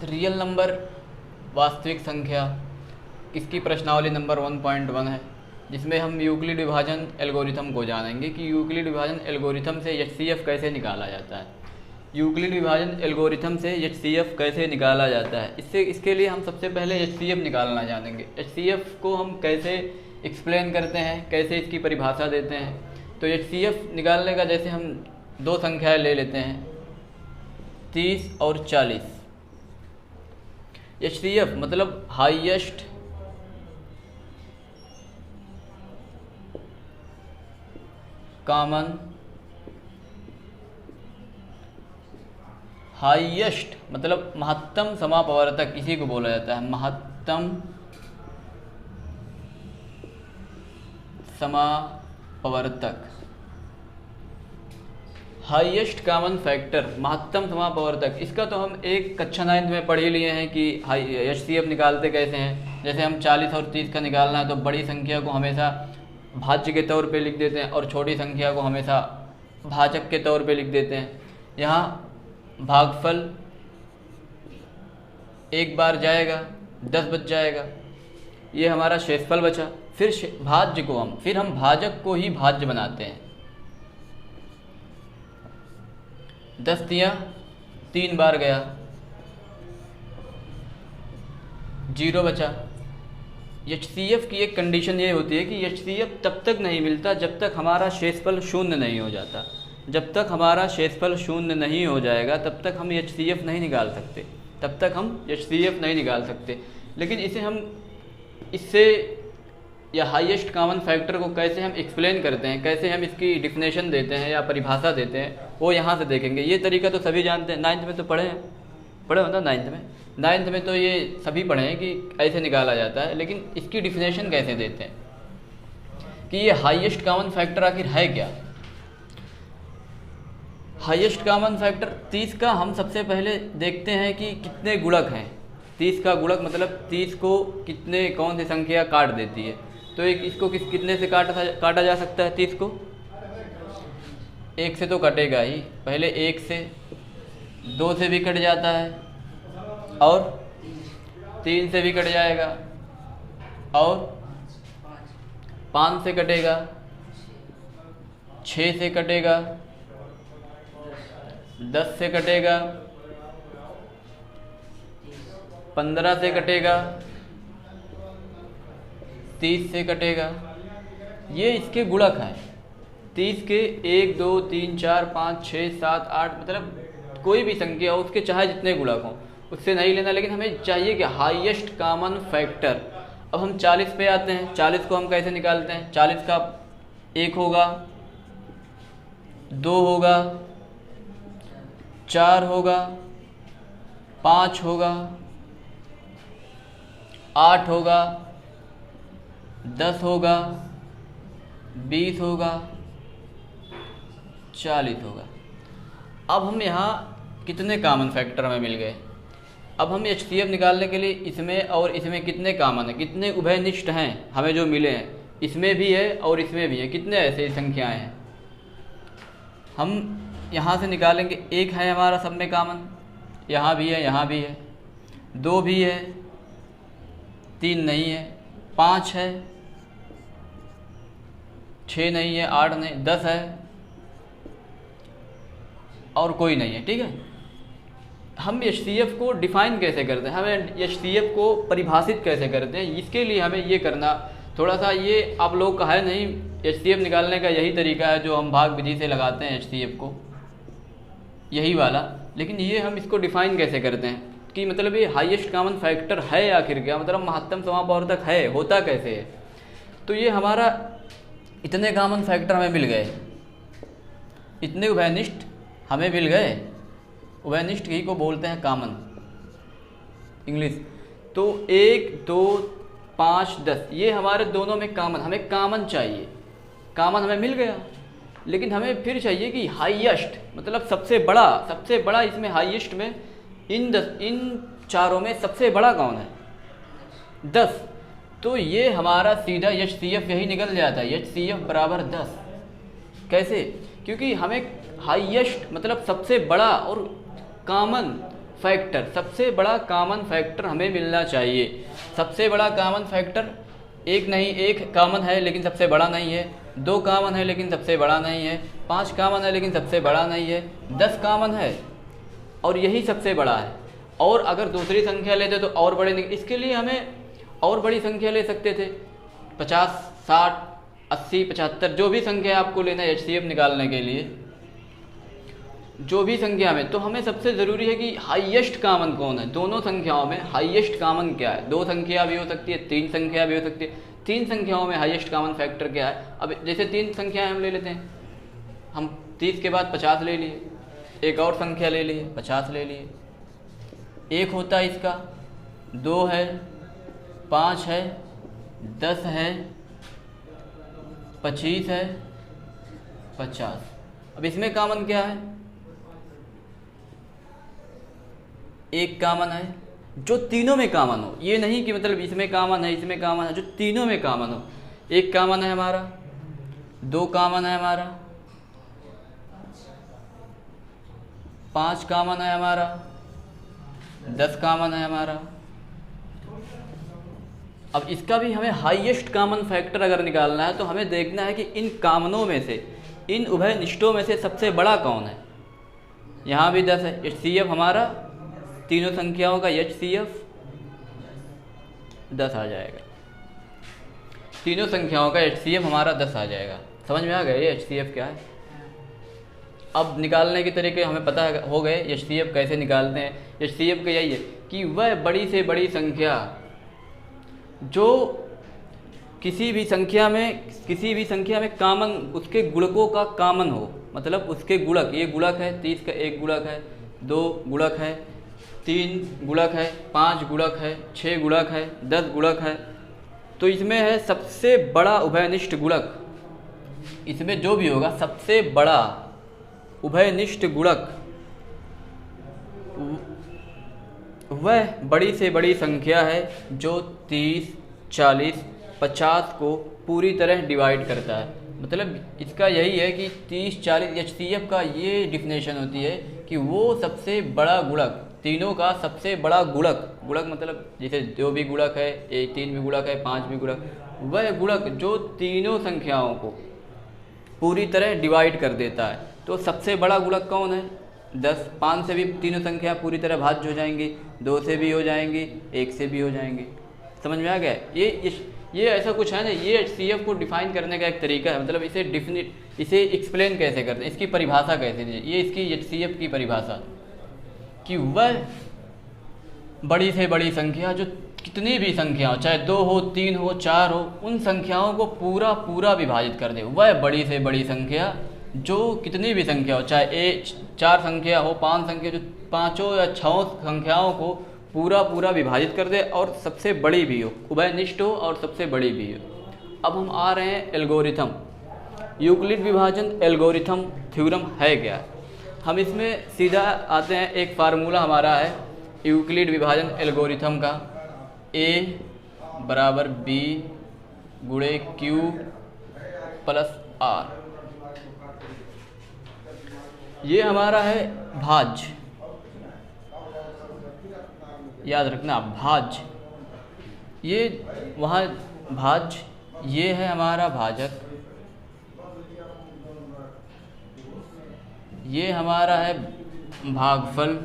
Real number वास्तविक संख्या, इसकी प्रश्नावली नंबर 1.1 है, जिसमें हम यूक्लिड विभाजन एल्गोरिथम को जानेंगे कि यूक्लिड विभाजन एल्गोरिथम से एचसीएफ कैसे निकाला जाता है। यूक्लिड विभाजन एल्गोरिथम से एचसीएफ कैसे निकाला जाता है, इसके लिए हम सबसे पहले एचसीएफ निकालना जानेंगे। एचसीएफ को हम कैसे एक्सप्लेन करते हैं, कैसे इसकी परिभाषा देते हैं। तो एचसीएफ निकालने का, जैसे हम दो संख्याएं ले लेते हैं 30 और 40। एचसीएफ मतलब हाईएस्ट कॉमन, हाईएस्ट मतलब महत्तम समापवर्तक, इसी को बोला जाता है महत्तम समापवर्तक। हाईएस्ट कॉमन फैक्टर, महत्तम समापवर्तक, इसका तो हम एक कक्षा 9 में पढ़ ही लिए हैं कि एचसीएफ निकालते कैसे हैं। जैसे हम 40 और 30 का निकालना है तो बड़ी संख्या को हमेशा भाज्य के तौर पे लिख देते हैं और छोटी संख्या को हमेशा भाजक के तौर पे लिख देते हैं। यहाँ भागफल एक बार जाएगा, 10 बच जाएगा, ये हमारा शेषफल बचा। फिर भाज्य को फिर हम भाजक को ही भाज्य बनाते हैं। 10 तियां 3 बार गया, 0 बचा। एचसीएफ की एक कंडीशन ये होती है कि एचसीएफ तब तक नहीं मिलता जब तक हमारा शेषफल शून्य नहीं हो जाता। जब तक हमारा शेषफल शून्य नहीं हो जाएगा तब तक हम एचसीएफ नहीं निकाल सकते, तब तक हम एचसीएफ नहीं निकाल सकते। लेकिन इससे या हाईएस्ट कॉमन फैक्टर को कैसे हम एक्सप्लेन करते हैं, कैसे हम इसकी डिफिनेशन देते हैं या परिभाषा देते हैं, वो यहाँ से देखेंगे। ये तरीका तो सभी जानते हैं, 9th में तो पढ़े हो ना। 9th में तो ये सभी पढ़े हैं कि ऐसे निकाला जाता है। लेकिन इसकी डिफिनेशन कैसे देते हैं कि ये हाईएस्ट कॉमन फैक्टर आखिर है क्या। हाईएस्ट कॉमन फैक्टर 30 का हम सबसे पहले देखते हैं कि कितने गुणक हैं। 30 का गुणक मतलब 30 को कौन सी संख्या काट देती है। तो इसको कितने से काटा जा सकता है। 30 को 1 से तो कटेगा ही, पहले 1 से, 2 से भी कट जाता है और 3 से भी कट जाएगा और 5 से कटेगा, 6 से कटेगा, 10 से कटेगा, 15 से कटेगा, 30 से कटेगा। ये इसके गुणक हैं। 30 के 1 2 3 4 5 6 7 8 मतलब कोई भी संख्या हो, उसके चाहे जितने गुणक हों, उससे नहीं लेना। लेकिन हमें चाहिए कि हाईएस्ट कॉमन फैक्टर। अब हम 40 पे आते हैं। 40 को हम कैसे निकालते हैं। 40 का 1 होगा, 2 होगा, 4 होगा, 5 होगा, 8 होगा, 10 होगा, 20 होगा, 40 होगा। अब हम यहाँ कितने कॉमन फैक्टर हमें मिल गए। अब हम एचसीएफ निकालने के लिए इसमें और इसमें कितने कॉमन है, कितने उभयनिष्ठ हैं हमें जो मिले हैं। इसमें भी है और इसमें भी है, कितने ऐसे संख्याएं हैं हम यहाँ से निकालेंगे। 1 है हमारा सब में कॉमन, यहाँ भी है, यहाँ भी है। 2 भी है, 3 नहीं है, 5 है, 6 नहीं है, 8 नहीं, 10 है और कोई नहीं है। ठीक है। हम एचसीएफ को डिफाइन कैसे करते हैं, हमें एचसीएफ को परिभाषित कैसे करते हैं, इसके लिए हमें ये करना थोड़ा सा, ये आप लोग का है नहीं। एचसीएफ निकालने का यही तरीका है जो हम भाग विधि से लगाते हैं एचसीएफ को, यही वाला। लेकिन ये हम इसको डिफाइन कैसे करते हैं कि मतलब ये हाईएस्ट कॉमन फैक्टर है आखिर क्या, मतलब महत्तम समापवर्तक है, होता कैसे है। तो ये हमारा इतने कॉमन फैक्टर हमें मिल गए, इतने उभयनिष्ठ हमें मिल गए। उभयनिष्ठ ही को बोलते हैं कॉमन इंग्लिश। तो 1 2 5 10 ये हमारे दोनों में कॉमन, हमें कॉमन चाहिए। कॉमन हमें मिल गया, लेकिन हमें फिर चाहिए कि हाईएस्ट मतलब सबसे बड़ा इसमें हाईएस्ट में इन चारों में सबसे बड़ा कौन है, 10। तो ये हमारा सीधा एचसीएफ यही निकल जाता है, एचसीएफ बराबर 10। कैसे, क्योंकि हमें हाईएस्ट मतलब सबसे बड़ा और कॉमन फैक्टर, सबसे बड़ा कॉमन फैक्टर हमें मिलना चाहिए। सबसे बड़ा कॉमन फैक्टर एक नहीं, एक कॉमन है लेकिन सबसे बड़ा नहीं है, 2 कॉमन है लेकिन सबसे बड़ा नहीं है, 5 कॉमन है लेकिन सबसे बड़ा नहीं है, 10 कॉमन है और यही सबसे बड़ा है। और अगर दूसरी संख्या लेते तो और बड़े, इसके लिए हमें और बड़ी संख्या ले सकते थे, 50, 60, 80, 75, जो भी संख्या आपको लेना है HCF निकालने के लिए, जो भी संख्या में। तो हमें सबसे ज़रूरी है कि हाईएस्ट कॉमन कौन है, दोनों संख्याओं में हाईएस्ट कॉमन क्या है। 2 संख्या भी हो सकती है, 3 संख्या भी हो सकती है, 3 संख्याओं में हाईएस्ट कॉमन फैक्टर क्या है। अब जैसे 3 संख्याएं हम ले लेते हैं, हम 30 के बाद 50 ले लिए, एक और संख्या ले लिए 50 ले लिए, 1 होता है इसका, 2 है, 5 है, 10 है, 25 है, 50। अब इसमें कॉमन क्या है, 1 कॉमन है जो तीनों में कॉमन हो। ये नहीं कि मतलब इसमें कॉमन है इसमें कॉमन है, जो तीनों में कॉमन हो। 1 कॉमन है हमारा, 2 कॉमन है हमारा, 5 कॉमन है हमारा, 10 कॉमन है हमारा। अब इसका भी हमें हाईएस्ट कॉमन फैक्टर अगर निकालना है तो हमें देखना है कि इन कॉमनों में से, इन उभयनिष्ठों में से सबसे बड़ा कौन है। यहाँ भी 10 है, HCF हमारा तीनों संख्याओं का HCF 10 आ जाएगा। तीनों संख्याओं का HCF हमारा 10 आ जाएगा। समझ में आ गया ये HCF क्या है। अब निकालने के तरीके हमें पता हो गए, HCF कैसे निकालते हैं। HCF का यही है कि वह बड़ी से बड़ी संख्या जो किसी भी संख्या में कॉमन, उसके गुणकों का कॉमन हो, मतलब उसके गुणक, ये गुणक है 30 का 1 गुणक है, 2 गुणक है, 3 गुणक है, 5 गुणक है, 6 गुणक है, 10 गुणक है। तो इसमें है सबसे बड़ा उभयनिष्ठ गुणक, इसमें जो भी होगा सबसे बड़ा उभयनिष्ठ गुणक, वह बड़ी से बड़ी संख्या है जो 30, 40, 50 को पूरी तरह डिवाइड करता है। मतलब इसका यही है कि 30, 40 HCF का ये डिफिनेशन होती है कि वो सबसे बड़ा गुणक, तीनों का सबसे बड़ा गुणक, गुणक मतलब जैसे जो भी गुणक है, 3 भी गुणक है, 5 भी गुणक, वह गुणक जो तीनों संख्याओं को पूरी तरह डिवाइड कर देता है। तो सबसे बड़ा गुणक कौन है, 10। 5 से भी तीनों संख्या पूरी तरह भाज्य हो जाएंगी, 2 से भी हो जाएंगी, 1 से भी हो जाएंगी। समझ में आ गया। ये ऐसा कुछ है ना, ये HCF को डिफाइन करने का एक तरीका है। मतलब इसे एक्सप्लेन कैसे करते हैं, इसकी परिभाषा कैसे दी, ये इसकी HCF की परिभाषा कि वह बड़ी से बड़ी संख्या जो कितनी भी संख्या हो, चाहे 2 हो, 3 हो, 4 हो, उन संख्याओं को पूरा विभाजित कर दे। वह बड़ी से बड़ी संख्या जो कितनी भी संख्या हो, चाहे 4 संख्या हो, 5 संख्या, जो 5 या 6 संख्याओं को पूरा विभाजित कर दे और सबसे बड़ी भी हो, उभयनिष्ठ हो और सबसे बड़ी भी हो। अब हम आ रहे हैं एल्गोरिथम। यूक्लिड विभाजन एल्गोरिथम थ्योरम है क्या। हम इसमें सीधा आते हैं, एक फार्मूला हमारा है यूक्लिड विभाजन एल्गोरिथम का, A बराबर B गुणे Q प्लस R। ये हमारा है भाज्य, याद रखना भाज्य, ये वहाँ भाज्य, ये है हमारा भाजक, ये हमारा है भागफल,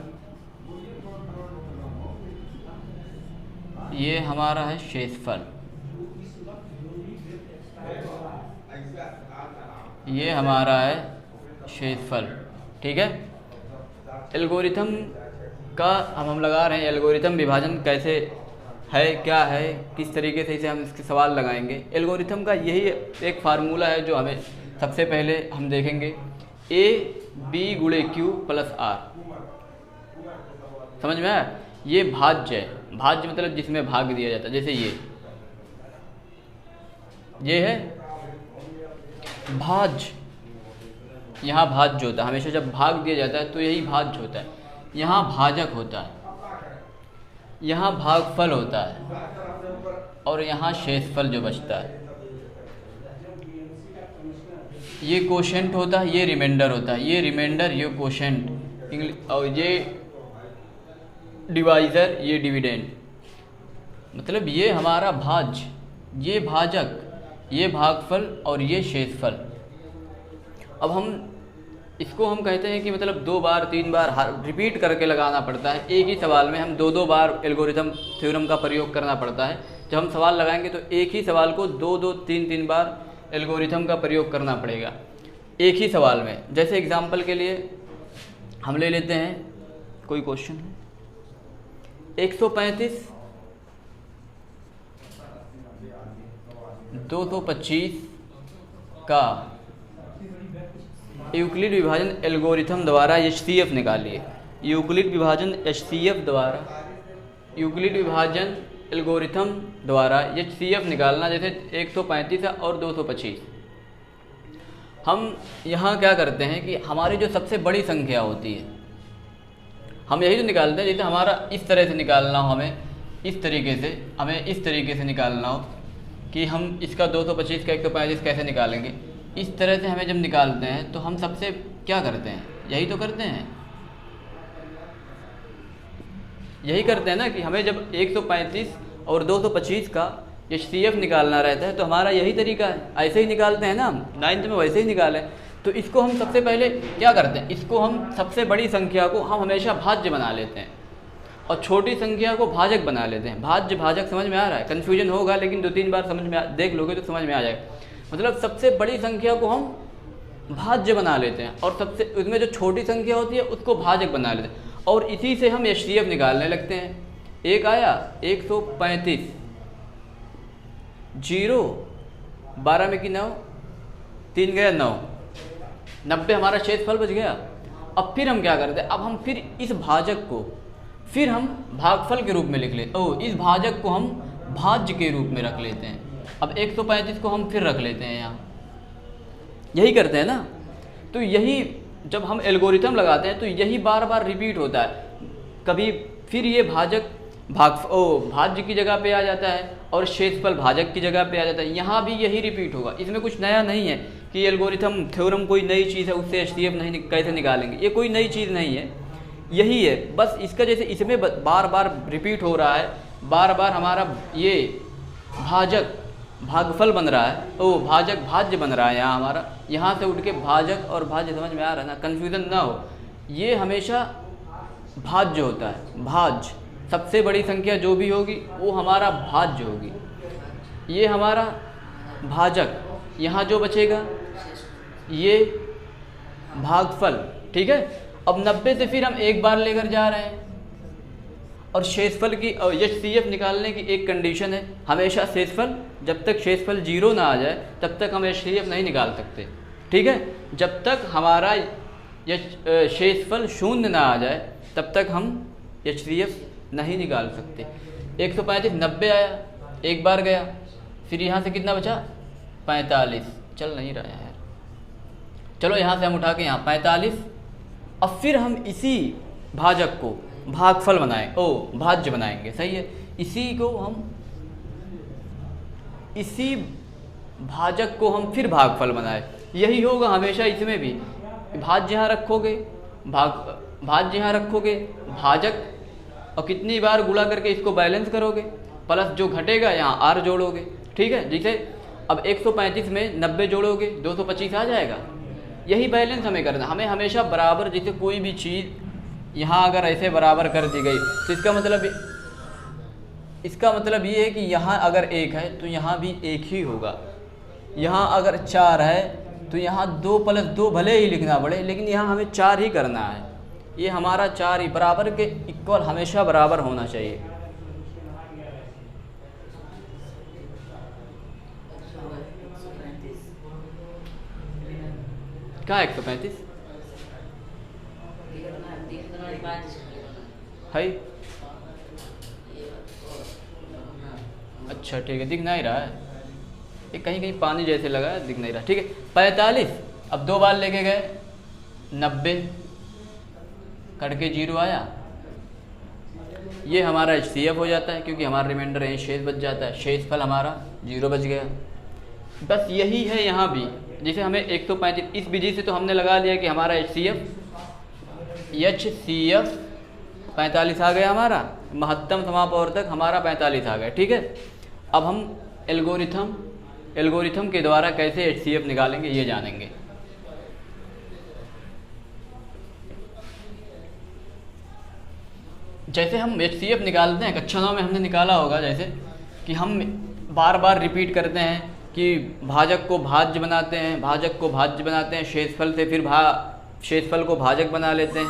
ये हमारा है शेषफल, ये हमारा है शेषफल। ठीक है। एल्गोरिथम का हम लगा रहे हैं, एल्गोरिथम विभाजन कैसे है, क्या है, किस तरीके से इसे हम इसके सवाल लगाएंगे। एल्गोरिथम का यही एक फार्मूला है जो हमें सबसे पहले हम देखेंगे, A B गुणे Q प्लस R। समझ में आया। ये भाज्य है, भाज्य मतलब जिसमें भाग दिया जाता है। जैसे ये है भाज्य, यहाँ भाज्य होता है, हमेशा जब भाग दिया जाता है तो यही भाज्य होता है। यहाँ भाजक होता है, यहाँ भागफल होता है और यहाँ शेषफल जो बचता है। ये कोशेंट होता है, ये रिमाइंडर होता है। ये रिमाइंडर, ये कोशेंट, और डिवाइज़र, ये डिविडेंड, मतलब ये हमारा भाज्य, ये भाजक, ये भागफल और ये शेषफल। अब हम इसको हम कहते हैं कि मतलब 2 बार 3 बार रिपीट करके लगाना पड़ता है एक ही सवाल में। हम 2-2 बार एल्गोरिथम थ्योरम का प्रयोग करना पड़ता है। जब हम सवाल लगाएंगे तो एक ही सवाल को 2-2 3-3 बार एल्गोरिथम का प्रयोग करना पड़ेगा एक ही सवाल में। जैसे एग्जांपल के लिए हम ले लेते हैं, कोई क्वेश्चन है, 135 225 का यूक्लिड विभाजन एल्गोरिथम द्वारा HCF निकालिए। यूक्लिड विभाजन HCF द्वारा, यूक्लिड विभाजन एल्गोरिथम द्वारा HCF निकालना। जैसे 135 है और 225, हम यहाँ क्या करते हैं कि हमारी जो सबसे बड़ी संख्या होती है हम यही तो निकालते हैं। जैसे हमारा इस तरह से निकालना हो, हमें इस तरीके से निकालना हो कि हम इसका 225 का 135 कैसे निकालेंगे। इस तरह से हमें जब निकालते हैं तो हम सबसे क्या करते हैं, यही तो करते हैं, यही करते हैं ना कि हमें जब 135 और 225 का HCF निकालना रहता है तो हमारा यही तरीका है, ऐसे ही निकालते हैं ना हम, 9th में वैसे ही निकालें। तो इसको हम सबसे पहले क्या करते हैं, इसको हम सबसे बड़ी संख्या को हम हमेशा भाज्य बना लेते हैं और छोटी संख्या को भाजक बना लेते हैं। भाज्य भाजक समझ में आ रहा है, कन्फ्यूजन होगा लेकिन 2-3 बार समझ में देख लोगे तो समझ में आ जाएगा। मतलब सबसे बड़ी संख्या को हम भाज्य बना लेते हैं और सबसे उसमें जो छोटी संख्या होती है उसको भाजक बना लेते हैं और इसी से हम HCF निकालने लगते हैं। एक आया 135, 0 12 में की 9, 3 गया 9, 90 हमारा शेषफल बच गया। अब फिर हम क्या करते हैं, अब हम फिर इस भाजक को फिर हम भागफल के रूप में लिख लेते, इस भाजक को हम भाज्य के रूप में रख लेते हैं। अब 135 को हम फिर रख लेते हैं यहाँ, यही करते हैं ना। तो यही जब हम एल्गोरिथम लगाते हैं तो यही बार बार रिपीट होता है। कभी फिर ये भाजक भाज्य की जगह पे आ जाता है और शेषफल भाजक की जगह पे आ जाता है। यहाँ भी यही रिपीट होगा, इसमें कुछ नया नहीं है कि एल्गोरिथम थ्योरम कोई नई चीज़ है उससे HCF नहीं कैसे निकालेंगे, ये कोई नई चीज़ नहीं है, यही है बस। इसका जैसे इसमें बार बार रिपीट हो रहा है, बार बार हमारा ये भाजक भागफल बन रहा है, भाजक भाज्य बन रहा है यहाँ हमारा, यहाँ से उठ के भाजक और भाज्य समझ में आ रहा है ना, कन्फ्यूज़न ना हो। ये हमेशा भाज्य होता है, भाज्य सबसे बड़ी संख्या जो भी होगी वो हमारा भाज्य होगी। ये हमारा भाजक, यहाँ जो बचेगा ये भागफल, ठीक है। अब 90 से फिर हम एक बार लेकर जा रहे हैं और शेषफल की HCF निकालने की एक कंडीशन है, हमेशा शेषफल, जब तक शेषफल 0 ना आ जाए तब तक हम HCF नहीं निकाल सकते, ठीक है। जब तक हमारा शेषफल 0 ना आ जाए तब तक हम HCF नहीं निकाल सकते। 135 90 आया, एक बार गया, फिर यहाँ से कितना बचा 45, चल नहीं रहा है यार, चलो यहाँ से हम उठा के यहाँ 45। अब फिर हम इसी भाजक को भागफल बनाएं, भाज्य बनाएंगे, सही है। इसी भाजक को हम फिर भागफल बनाए, यही होगा हमेशा इसमें भी। भाज्य यहाँ रखोगे, भाज्य यहाँ रखोगे, भाजक, और कितनी बार गुणा करके इसको बैलेंस करोगे, प्लस जो घटेगा यहाँ R जोड़ोगे, ठीक है। जैसे अब 135 में 90 जोड़ोगे 225 आ जाएगा। यही बैलेंस हमें करना, हमें हमेशा बराबर, जैसे कोई भी चीज़ यहाँ अगर ऐसे बराबर कर दी गई तो इसका मतलब ये है कि यहाँ अगर 1 है तो यहाँ भी 1 ही होगा। यहाँ अगर 4 है तो यहाँ 2 + 2 भले ही लिखना पड़े लेकिन यहाँ हमें 4 ही करना है। ये हमारा 4 ही बराबर के इक्वल हमेशा बराबर होना चाहिए। क्या 135 है? अच्छा ठीक है, दिख नहीं रहा है, ये कहीं कहीं पानी जैसे लगा है, दिख नहीं रहा, ठीक है। 45, अब 2 बार लेके गए, 90 कट के 0 आया, ये हमारा HCF हो जाता है क्योंकि हमारा रिमाइंडर यहीं शेष बच जाता है, शेषफल हमारा 0 बच गया। बस यही है यहाँ भी, जैसे हमें 135 इस विधि से तो हमने लगा लिया कि हमारा HCF 45 आ गया हमारा, महत्तम समापवर्तक हमारा 45 आ गया, ठीक है। अब हम एल्गोरिथम के द्वारा कैसे HCF निकालेंगे ये जानेंगे। जैसे हम HCF निकालते हैं, कक्षा 9 में हमने निकाला होगा, जैसे कि हम बार बार रिपीट करते हैं कि भाजक को भाज्य बनाते हैं, भाजक को भाज्य बनाते हैं, शेषफल से फिर शेषफल को भाजक बना लेते हैं।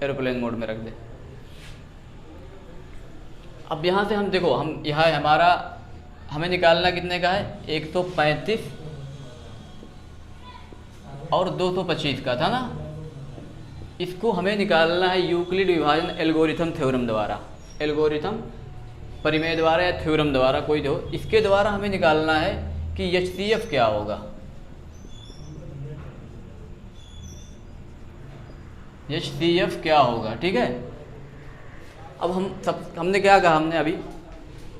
एरोप्लेन मोड में रख दे। अब यहाँ से हम देखो, हम यहाँ हमारा हमें निकालना कितने का है, 135 और 225 का था ना। इसको हमें निकालना है यूक्लिड विभाजन एल्गोरिथम थ्योरम द्वारा, एल्गोरिथम परिमेय द्वारा या थ्योरम द्वारा, कोई दो, इसके द्वारा हमें निकालना है कि HCF क्या होगा। HCF क्या होगा, ठीक है। अब हमने क्या कहा, हमने अभी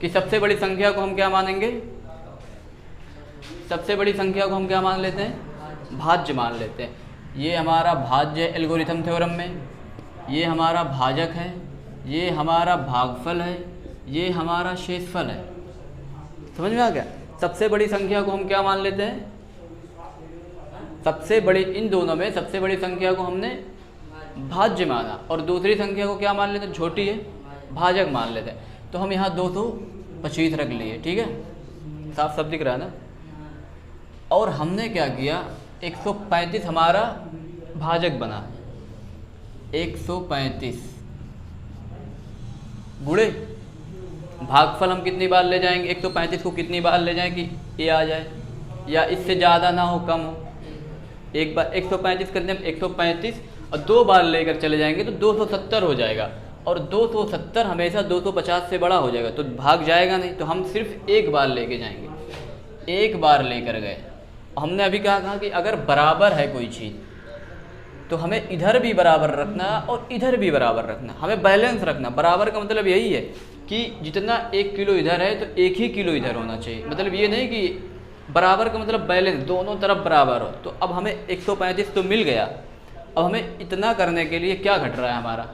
कि सबसे बड़ी संख्या को हम क्या मानेंगे, सबसे बड़ी संख्या को हम क्या मान लेते हैं, भाज्य मान लेते हैं। ये हमारा भाज्य है एल्गोरिथम थ्योरम में, ये हमारा भाजक है, ये हमारा भागफल है, ये हमारा शेषफल है। समझ में आ गया। सबसे बड़ी संख्या को हम क्या मान लेते हैं, सबसे बड़ी, इन दोनों में सबसे बड़ी संख्या को हमने भाज्य माना और दूसरी संख्या को क्या मान लेते हैं, छोटी है, भाजक मान लेते हैं। तो हम यहाँ 225 रख लिए, ठीक है, साफ साफ दिख रहा है ना। और हमने क्या किया, 135 हमारा भाजक बना, 135 गुणे भागफल हम कितनी बार ले जाएंगे, 135 को कितनी बार ले जाएं कि ये आ जाए, या इससे ज़्यादा ना हो, कम हो। एक बार 135 करने में 135 और 2 बार लेकर चले जाएंगे तो 270 हो जाएगा, और 270 हमेशा 250 से बड़ा हो जाएगा तो भाग जाएगा नहीं। तो हम सिर्फ एक बार लेके जाएंगे, एक बार लेकर गए। हमने अभी कहा कि अगर बराबर है कोई चीज़ तो हमें इधर भी बराबर रखना और इधर भी बराबर रखना, हमें बैलेंस रखना। बराबर का मतलब यही है कि जितना 1 किलो इधर है तो 1 ही किलो इधर होना चाहिए। मतलब ये नहीं कि बराबर का मतलब बैलेंस, दोनों तरफ बराबर हो। तो अब हमें 135 तो मिल गया, अब हमें इतना करने के लिए क्या घट रहा है हमारा,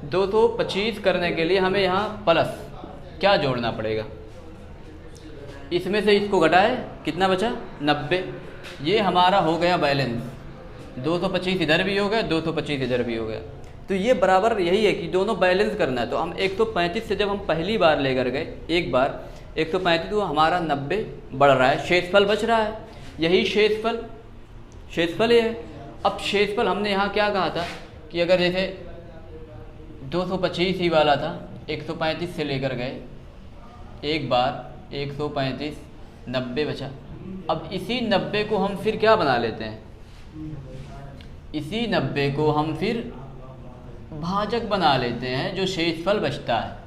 225 करने के लिए हमें यहाँ प्लस क्या जोड़ना पड़ेगा, इसमें से इसको घटाए, कितना बचा, 90। ये हमारा हो गया बैलेंस, 225 इधर भी हो गया, 225 इधर भी हो गया। तो ये बराबर यही है कि दोनों बैलेंस करना है। तो हम 135 से जब हम पहली बार लेकर गए, एक बार 135, तो हमारा 90 बढ़ रहा है, शेषफल बच रहा है, यही शेषफल ये है। अब शेषफल हमने यहाँ क्या कहा था कि अगर जैसे 225 ही वाला था, 135 से लेकर गए एक बार, 135, 90 बचा। अब इसी 90 को हम फिर क्या बना लेते हैं, इसी 90 को हम फिर भाजक बना लेते हैं, जो शेषफल बचता है।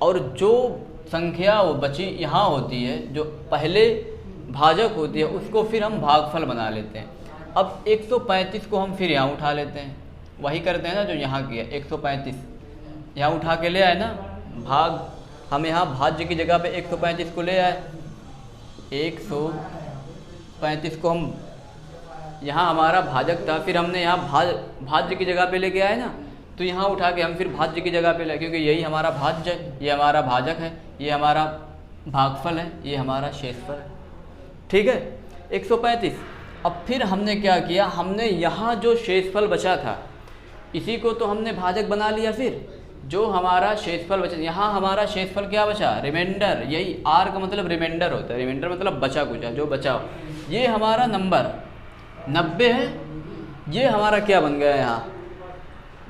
और जो संख्या वो बची यहाँ होती है, जो पहले भाजक होती है, उसको फिर हम भागफल बना लेते हैं। अब 135 को हम फिर यहाँ उठा लेते हैं, वही करते हैं ना जो यहाँ किया। 135 यहाँ उठा के ले आए ना, भाग हम यहाँ भाज्य की जगह पे 135 को ले आए, 135 को हम यहाँ हमारा भाजक था, फिर हमने यहाँ भाज्य की जगह पे लेके आए ना, तो यहाँ उठा के हम फिर भाज्य की जगह पे ले, क्योंकि यही हमारा भाज्य है, ये हमारा भाजक है, ये हमारा भागफल है, ये हमारा शेषफल है, ठीक है। 135। अब फिर हमने क्या किया, हमने यहाँ जो शेषफल बचा था इसी को तो हमने भाजक बना लिया। फिर जो हमारा शेषफल बचा, यहाँ हमारा शेषफल क्या बचा, रिमाइंडर। यही आर का मतलब रिमाइंडर होता है, रिमाइंडर मतलब बचा कुचा, जो बचा हो। ये हमारा नंबर 90 है, ये हमारा क्या बन गया, यहाँ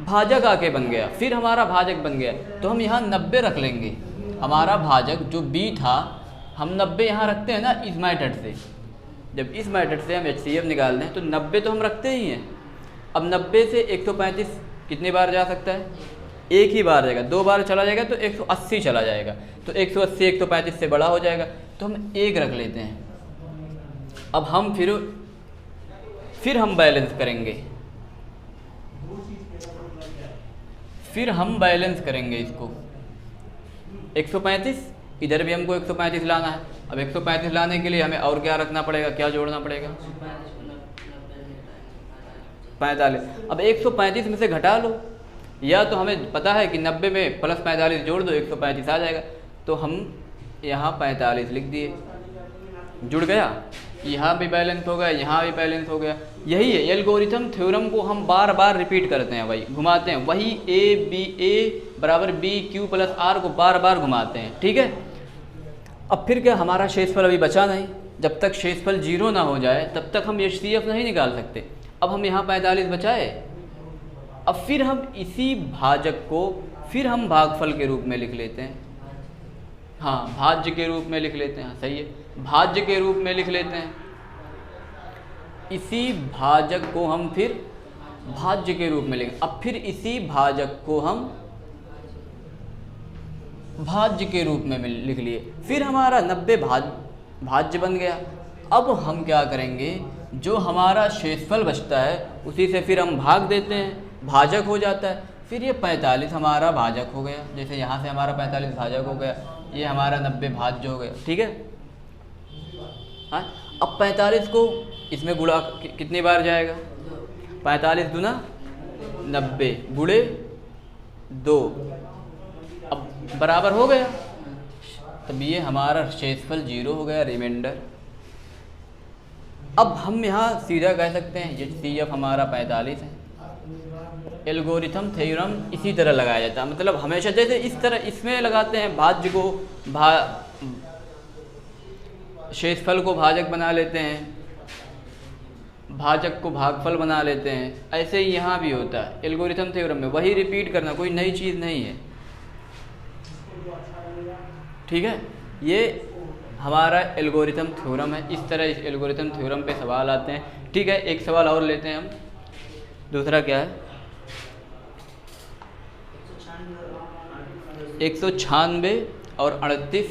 भाजक आके बन गया, फिर हमारा भाजक बन गया। तो हम यहाँ 90 रख लेंगे, हमारा भाजक जो बी था, हम 90 यहाँ रखते हैं ना इस मेथड से। जब इस मेथड से हम HCF निकालते हैं तो 90 तो हम रखते ही हैं। अब 90 से 135 कितनी बार जा सकता है, एक ही बार जाएगा, 2 बार चला जाएगा तो 180 चला जाएगा, तो 180 135 से बड़ा हो जाएगा, तो हम 1 रख लेते हैं। अब हम फिर हम बैलेंस करेंगे, फिर हम बैलेंस करेंगे इसको। 135 इधर भी हमको 135 लाना है। अब 135 लाने के लिए हमें और क्या रखना पड़ेगा, क्या जोड़ना पड़ेगा, 45। अब 135 में से घटा लो, या तो हमें पता है कि 90 में प्लस 45 जोड़ दो 135 आ जाएगा, तो हम यहाँ 45 लिख दिए, जुड़ गया, यहाँ भी बैलेंस हो गया, यहाँ भी बैलेंस हो गया। यही है एल्गोरिथम थ्योरम को हम बार बार रिपीट करते हैं, भाई घुमाते हैं, वही ए बराबर बी क्यू प्लस आर को बार बार घुमाते हैं, ठीक है। अब फिर क्या, हमारा शेषफल अभी बचा नहीं, जब तक शेषफल 0 ना हो जाए तब तक हम HCF नहीं निकाल सकते। अब हम यहाँ 45 बचाए, अब फिर हम इसी भाजक को फिर हम भागफल के रूप में लिख लेते हैं, हाँ भाज्य के रूप में लिख लेते हैं, हाँ सही है, भाज्य के रूप में लिख लेते हैं। इसी भाजक को हम फिर भाज्य के रूप में लिखें, अब फिर इसी भाजक को हम भाज्य के रूप में लिख लिए, फिर हमारा 90 भाज्य बन गया। अब हम क्या करेंगे, जो हमारा शेषफल बचता है उसी से फिर हम भाग देते हैं, भाजक हो जाता है, फिर ये 45 हमारा भाजक हो गया, जैसे यहाँ से हमारा 45 भाजक हो गया, ये हमारा 90 भाज्य हो गया, ठीक है। हाँ, अब 45 को इसमें गुणा कितनी बार जाएगा, 45 दूना 90 गुणे 2, अब बराबर हो गया, तब ये हमारा शेषफल 0 हो गया, रिमाइंडर। अब हम यहाँ सीधा कह सकते हैं HCF हमारा 45 है। एल्गोरिथम थ्योरम इसी तरह लगाया जाता है, मतलब हमेशा जैसे इस तरह इसमें लगाते हैं, भाज्य को शेषफल को भाजक बना लेते हैं, भाजक को भागफल बना लेते हैं, ऐसे ही यहाँ भी होता है एल्गोरिथम थ्योरम में, वही रिपीट करना, कोई नई चीज़ नहीं है, ठीक है। ये हमारा एल्गोरिथम थ्योरम है, इस तरह इस एल्गोरिथम थ्योरम पे सवाल आते हैं, ठीक है। एक सवाल और लेते हैं हम, दूसरा क्या है, 196 और 38,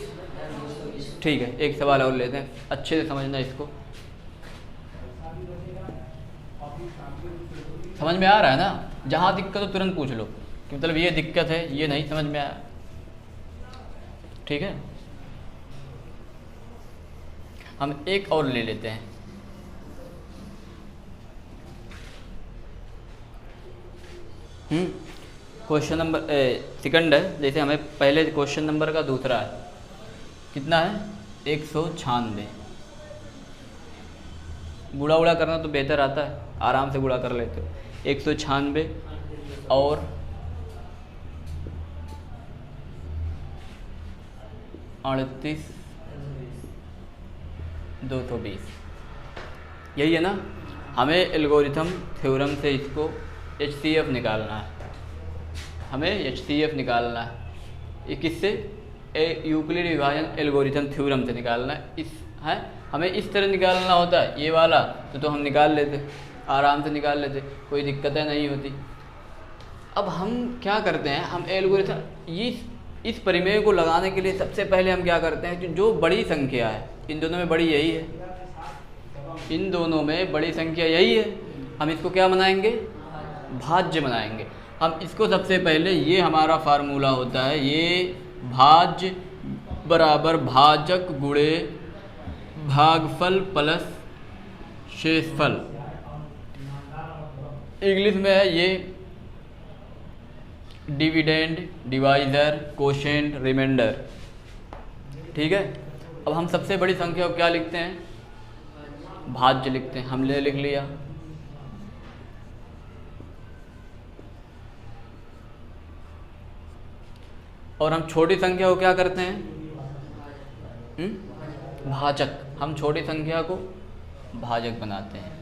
ठीक है। एक सवाल और लेते हैं, अच्छे से समझना इसको, समझ में आ रहा है ना, जहाँ दिक्कत हो तुरंत पूछ लो कि मतलब ये दिक्कत है, ये नहीं समझ में आया, ठीक है। हम एक और ले लेते हैं, क्वेश्चन नंबर सेकंड है, जैसे हमें पहले क्वेश्चन नंबर का दूसरा है, कितना है 196, गुणा उड़ा करना तो बेहतर आता है, आराम से गुणा कर लेते हो, 196 और 38 220, यही है ना। हमें एल्गोरिथम थ्योरम से इसको HCF निकालना है, हमें HCF निकालना है, ये किससे, यूक्लिड विभाजन एल्गोरिथम थ्योरम से निकालना है। इस है हमें इस तरह निकालना होता है, ये वाला तो हम निकाल लेते, आराम से निकाल लेते, कोई दिक्कतें नहीं होती। अब हम क्या करते हैं, हम एल्गोरिथम इस परिमेय को लगाने के लिए सबसे पहले हम क्या करते हैं कि जो बड़ी संख्या है, इन दोनों में बड़ी यही है, इन दोनों में बड़ी संख्या यही है, हम इसको क्या बनाएंगे, भाज्य बनाएंगे। हम इसको सबसे पहले, ये हमारा फार्मूला होता है, ये भाज्य बराबर भाजक गुणे भागफल प्लस शेषफल, इंग्लिश में है ये डिविडेंड डिवाइजर कोशेंट रिमाइंडर, ठीक है। अब हम सबसे बड़ी संख्या को क्या लिखते हैं, भाज्य लिखते हैं, हमने लिख लिया। और हम छोटी संख्या को क्या करते हैं, भाजक, हम छोटी संख्या को भाजक बनाते हैं।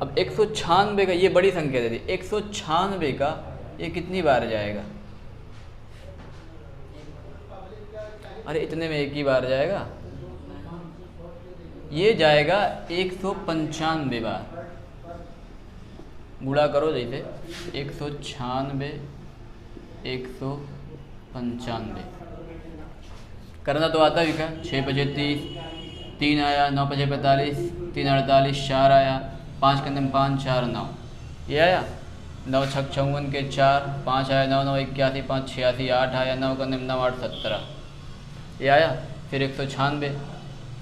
अब 196 का, ये बड़ी संख्या दे दी, 196 का ये कितनी बार जाएगा, अरे इतने में एक ही बार जाएगा, ये जाएगा 195 बार, गुणा करो जैसे 196 195 करना तो आता भी क्या, 6 5 30, 3 आया, 9 5 45, 3 48, 4 आया, 5 के अंदर 5 4 9, ये आया, 9 6 54 के 4, 5 आया, 9 9 81, 5 86, 8 आया, 9 के अंदर 9 8 17, ये आया। फिर 196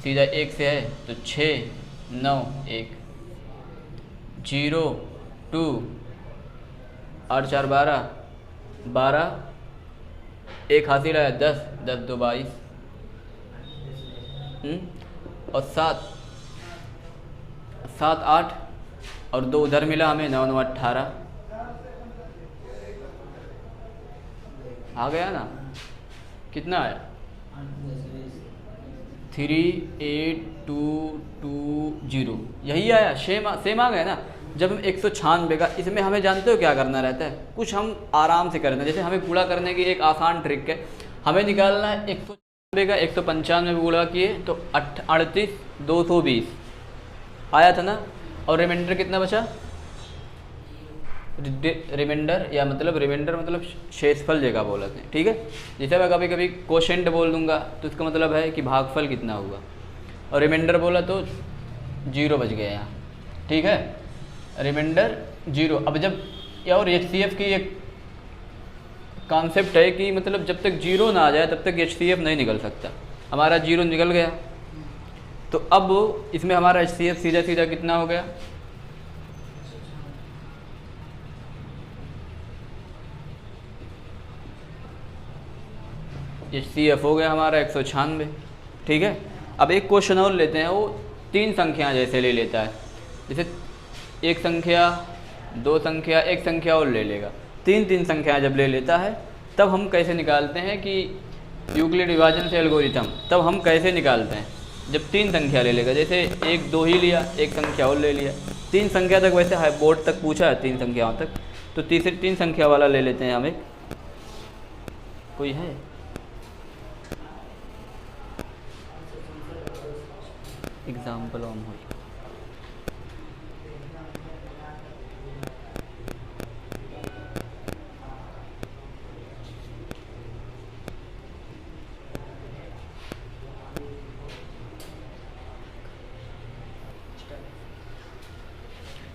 सीधा 1 से है तो 6 9 1, 0 2 8 4 12 12 एक हासिल आया 10 10 2 22 और 7 7 8 और 2 उधर मिला हमें 9 9 18 आ गया ना। कितना आया 38220 यही आया। सेम आ गया ना। जब हम 196 का इसमें हमें जानते हो क्या करना रहता है, कुछ हम आराम से करना है। जैसे हमें गुणा करने की एक आसान ट्रिक है, हमें निकालना है 196 का 195 में गुणा किए तो 38 220 आया था ना। और रिमाइंडर कितना बचा, रिमाइंडर मतलब शेषफल जगह बोलते हैं, ठीक है। जैसे मैं कभी कभी कोशेंट बोल दूंगा तो इसका मतलब है कि भागफल कितना हुआ, और रिमाइंडर बोला तो 0 बच गया यहाँ, ठीक है। रिमाइंडर 0। अब जब और HCF की एक कॉन्सेप्ट है कि मतलब जब तक 0 ना आ जाए तब तक HCF नहीं निकल सकता। हमारा 0 निकल गया तो अब इसमें हमारा HCF सीधा सीधा कितना हो गया, HCF हो गया हमारा 196, ठीक है। अब एक क्वेश्चन और लेते हैं, वो 3 संख्या जैसे ले लेता है। जैसे 1 संख्या 2 संख्या 1 संख्या और ले लेगा, 3 संख्या जब ले लेता है तब हम कैसे निकालते हैं कि यूक्लिड विभाजन से एल्गोरिथम, तब हम कैसे निकालते हैं जब 3 संख्या ले लेगा। जैसे 1 2 ही लिया, 1 संख्या और ले लिया, 3 संख्या तक वैसे है बोर्ड तक पूछा है 3 संख्याओं तक, तो तीसरी 3 संख्या वाला ले लेते हैं। हमें कोई है एग्जाम्पल ऑन हो,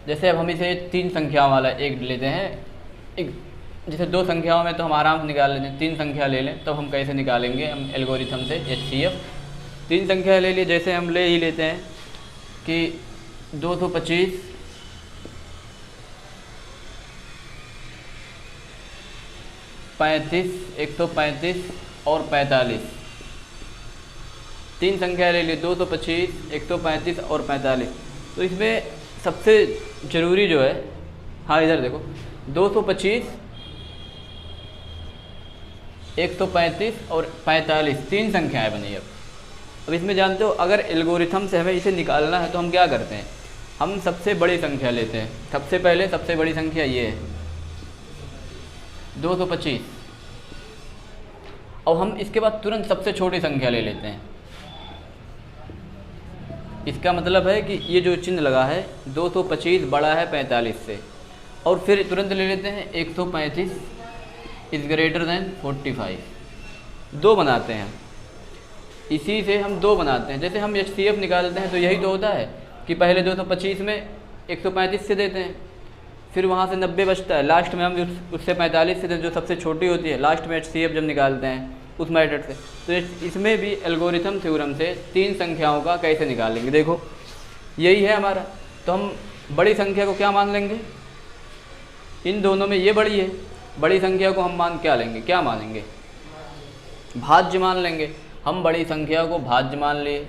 जैसे अब हम इसे 3 संख्याओं वाला एक लेते हैं। एक जैसे 2 संख्याओं में तो हम आराम से निकाल लेते हैं, 3 संख्या ले लें तो हम कैसे निकालेंगे हम एल्गोरिथम से HCF। 3 संख्या ले लिए, जैसे हम ले ही लेते हैं कि 225 35 135 और 45। 3 संख्या ले लिए 225 135 और 45। तो इसमें सबसे ज़रूरी जो है, हाँ इधर देखो 225 135 और 45 3 संख्याएं बनी। अब इसमें जानते हो अगर एल्गोरिथम से हमें इसे निकालना है तो हम क्या करते हैं, हम सबसे बड़ी संख्या लेते हैं। सबसे पहले सबसे बड़ी संख्या ये है 225, और हम इसके बाद तुरंत सबसे छोटी संख्या ले लेते हैं। इसका मतलब है कि ये जो चिन्ह लगा है 225 बड़ा है 45 से, और फिर तुरंत ले लेते हैं 135 इज़ ग्रेटर दैन 45। 2 बनाते हैं, इसी से हम 2 बनाते हैं। जैसे हम HCF निकालते हैं तो यही तो होता है कि पहले 225 में 135 से देते हैं, फिर वहाँ से 90 बचता है, लास्ट में हम उससे 45 से जो सबसे छोटी होती है लास्ट में HCF जब निकालते हैं उस मेथड से। तो इसमें भी एल्गोरिथम थ्योरम से 3 संख्याओं का कैसे निकालेंगे, देखो यही है हमारा। तो हम बड़ी संख्या को क्या मान लेंगे, इन दोनों में ये बड़ी है, बड़ी संख्या को हम मान क्या लेंगे, क्या मानेंगे, भाज्य मान लेंगे। हम बड़ी संख्या को भाज्य मान लिए,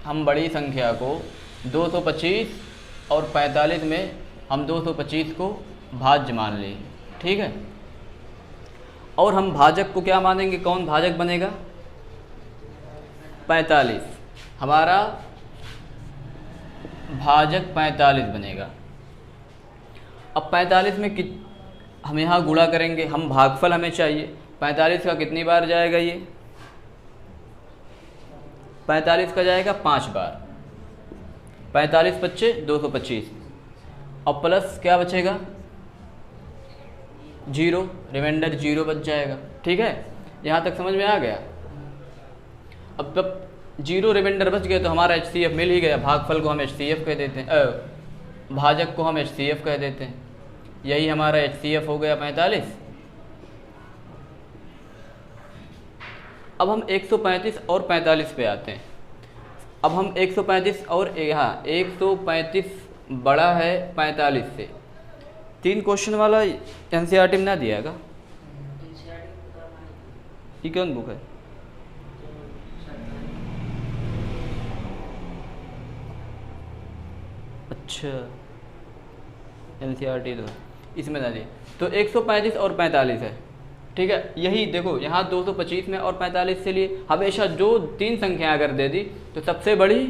हम बड़ी संख्या को 225 और 45 में हम 225 को भाज्य मान लिए, ठीक है। और हम भाजक को क्या मानेंगे, कौन भाजक बनेगा, 45। हमारा भाजक 45 बनेगा। अब 45 में हम यहाँ गुणा करेंगे, हम भागफल हमें चाहिए। 45 का कितनी बार जाएगा, ये 45 का जाएगा 5 बार। 45 बच्चे 225, और प्लस क्या बचेगा 0, रिमाइंडर 0 बच जाएगा, ठीक है। यहाँ तक समझ में आ गया। अब जब 0 रिमाइंडर बच गए तो हमारा HCF मिल ही गया। भागफल को हम HCF कह देते हैं, भाजक को हम HCF कह देते हैं। यही हमारा HCF हो गया 45। अब हम 135 और 45 पे आते हैं। अब हम 135 और यहाँ 135 बड़ा है 45 से। 3 क्वेश्चन वाला एनसीईआरटी में ना दिया है का? ये कौन बुक है? अच्छा, एनसीईआरटी तो इसमें ना दिए। तो 135 और 45 है, ठीक है। यही देखो यहाँ 225 में और 45 से लिए हमेशा जो 3 संख्या अगर दे दी तो सबसे बड़ी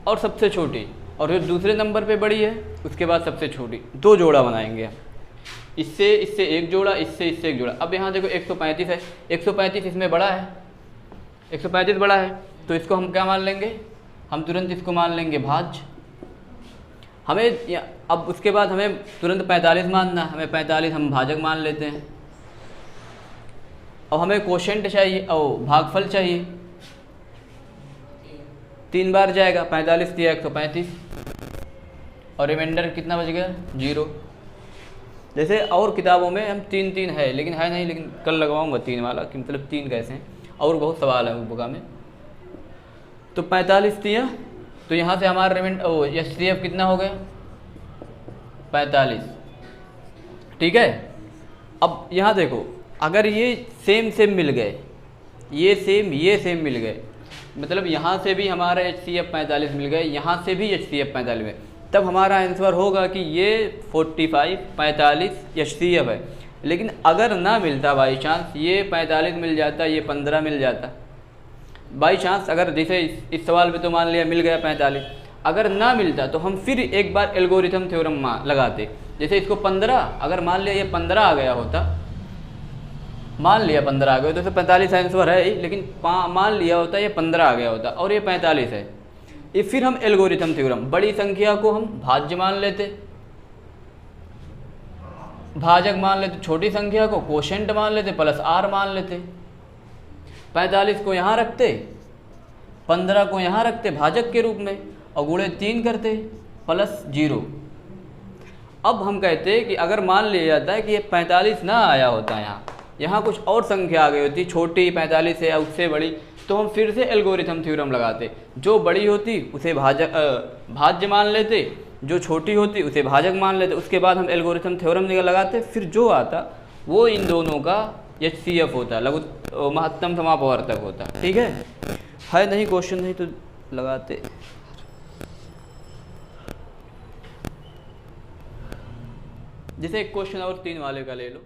और सबसे छोटी, और जो दूसरे नंबर पे बड़ी है उसके बाद सबसे छोटी, 2 जोड़ा बनाएंगे हम। इससे इससे एक जोड़ा, इससे इससे एक जोड़ा। अब यहाँ देखो 135 है, 135 इसमें बड़ा है, 135 बड़ा है, तो इसको हम क्या मान लेंगे? हम तुरंत इसको मान लेंगे भाज्य। हमें अब उसके बाद हमें तुरंत 45 मानना, हमें 45 हम भाजक मान लेते हैं। अब हमें क्वोशेंट चाहिए और भागफल चाहिए, 3 बार जाएगा, 45 दिया 135 और रिमाइंडर कितना बच गया? 0। जैसे और किताबों में हम 3 है, लेकिन है नहीं, लेकिन कल लगवाऊंगा 3 वाला कि मतलब 3 कैसे हैं, और बहुत सवाल है उस बुका में। तो 45 दिया, तो यहाँ से हमारा रिमाइंडर एचसीएफ कितना हो गया? 45, ठीक है। अब यहाँ देखो, अगर ये सेम मिल गए, ये सेम मिल गए, मतलब यहाँ से भी हमारा एचसीएफ 45 मिल गए, यहाँ से भी एचसीएफ 45 में, तब हमारा आंसर होगा कि ये 45 45 एचसीएफ है। लेकिन अगर ना मिलता बाई चांस, ये 45 मिल जाता, ये 15 मिल जाता बाई चांस, अगर जैसे इस सवाल में तो मान लिया मिल गया 45, अगर ना मिलता तो हम फिर एक बार एल्गोरिथम थ्योरम लगाते। जैसे इसको 15, अगर मान लिया ये 15 आ गया होता, मान लिया 15 आ गया तो 45 आंसर है ही, लेकिन मान लिया होता ये 15 आ गया होता और ये 45 है, ये फिर हम एल्गोरिथम थ्योरम, बड़ी संख्या को हम भाज्य मान लेते, भाजक मान लेते, छोटी संख्या को क्वोशेंट मान लेते, प्लस आर मान लेते, 45 को यहाँ रखते, 15 को यहाँ रखते भाजक के रूप में, और गुणे 3 करते प्लस 0। अब हम कहते कि अगर मान लिया जाता है कि ये 45 ना आया होता, यहाँ कुछ और संख्या आ गई होती, छोटी 45 है या उससे बड़ी, तो हम फिर से एल्गोरिथम थ्योरम लगाते, जो बड़ी होती उसे भाज्य मान लेते, जो छोटी होती उसे भाजक मान लेते, उसके बाद हम एल्गोरिथम थ्योरम लगाते, फिर जो आता वो इन दोनों का एचसीएफ होता, लघु महत्तम समापवर्तक होता, ठीक है नहीं क्वेश्चन नहीं तो लगाते। जैसे एक क्वेश्चन और 3 वाले का ले लो।